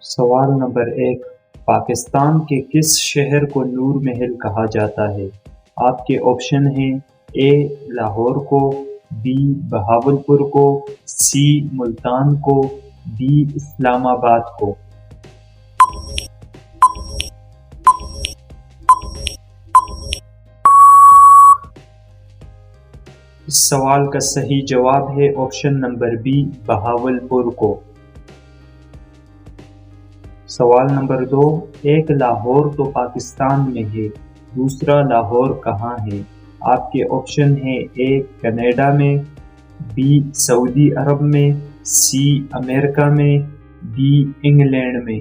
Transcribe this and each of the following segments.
سوال نمبر 1، پاکستان کے کس شہر کو نور محل کہا جاتا ہے؟ آپ کے آپشن ہیں اے لاہور کو، بی بہاولپور کو، سی ملتان کو، ڈی اسلام آباد کو۔ اس سوال کا صحیح جواب ہے آپشن نمبر بی بہاولپور کو۔ سوال نمبر 2، ایک لاہور تو پاکستان میں ہے، دوسرا لاہور کہاں ہے؟ آپ کے آپشن ہیں اے کینیڈا میں، بی سعودی عرب میں، سی امریکہ میں، ڈی انگلینڈ میں۔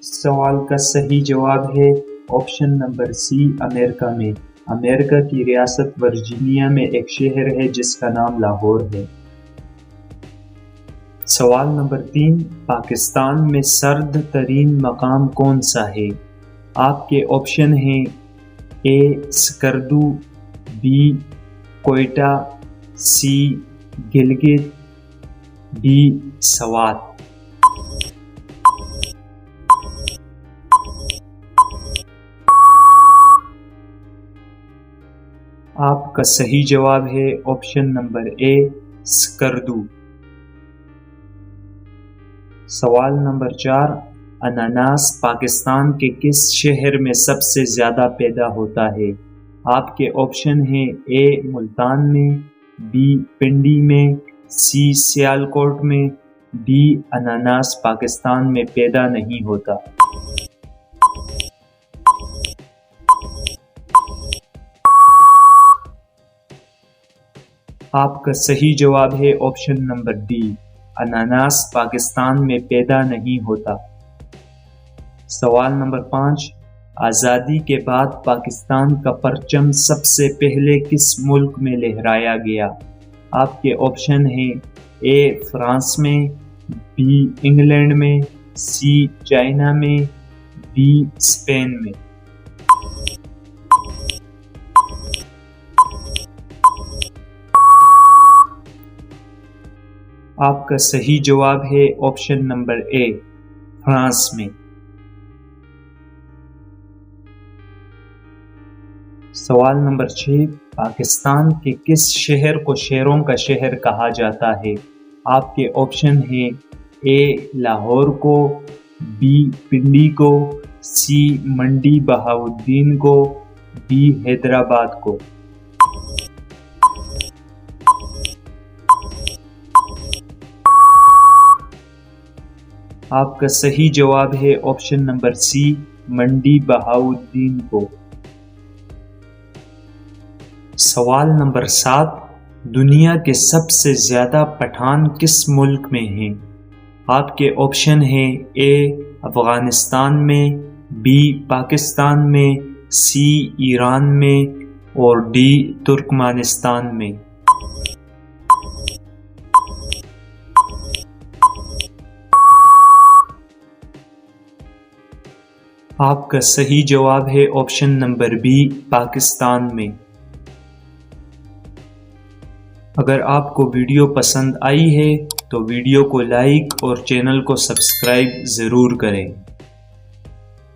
سوال کا صحیح جواب ہے آپشن نمبر سی امریکہ میں۔ امریکہ کی ریاست ورجینیا میں ایک شہر ہے جس کا نام لاہور ہے۔ سوال نمبر 3، پاکستان میں سرد ترین مقام کون سا ہے؟ آپ کے آپشن ہیں A Skardu, B Quetta, C Gilgit, D Swat. آپ کا صحیح جواب ہے آپشن نمبر اے سکردو۔ سوال نمبر 4، اناناس پاکستان کے کس شہر میں سب سے زیادہ پیدا ہوتا ہے؟ آپ کے آپشن ہیں اے ملتان میں، بی پنڈی میں، سی سیالکوٹ میں، ڈی اناناس پاکستان میں پیدا نہیں ہوتا۔ آپ کا صحیح جواب ہے آپشن نمبر ڈی، اناناس پاکستان میں پیدا نہیں ہوتا۔ سوال نمبر 5، آزادی کے بعد پاکستان کا پرچم سب سے پہلے کس ملک میں لہرایا گیا؟ آپ کے آپشن ہیں اے فرانس میں، بی انگلینڈ میں، سی چائنا میں، ڈی اسپین میں۔ آپ کا صحیح جواب ہے آپشن نمبر اے فرانس میں۔ سوال نمبر 6، پاکستان کے کس شہر کو شیروں کا شہر کہا جاتا ہے؟ آپ کے آپشن ہیں اے لاہور کو، بی پنڈی کو، سی منڈی بہاؤالدین کو، ڈی حیدرآباد کو۔ آپ کا صحیح جواب ہے آپشن نمبر سی منڈی بہاؤالدین کو۔ سوال نمبر 7، دنیا کے سب سے زیادہ پٹھان کس ملک میں ہیں؟ آپ کے آپشن ہیں اے افغانستان میں، بی پاکستان میں، سی ایران میں اور ڈی ترکمانستان میں۔ آپ کا صحیح جواب ہے آپشن نمبر بی پاکستان میں۔ اگر آپ کو ویڈیو پسند آئی ہے تو ویڈیو کو لائک اور چینل کو سبسکرائب ضرور کریں۔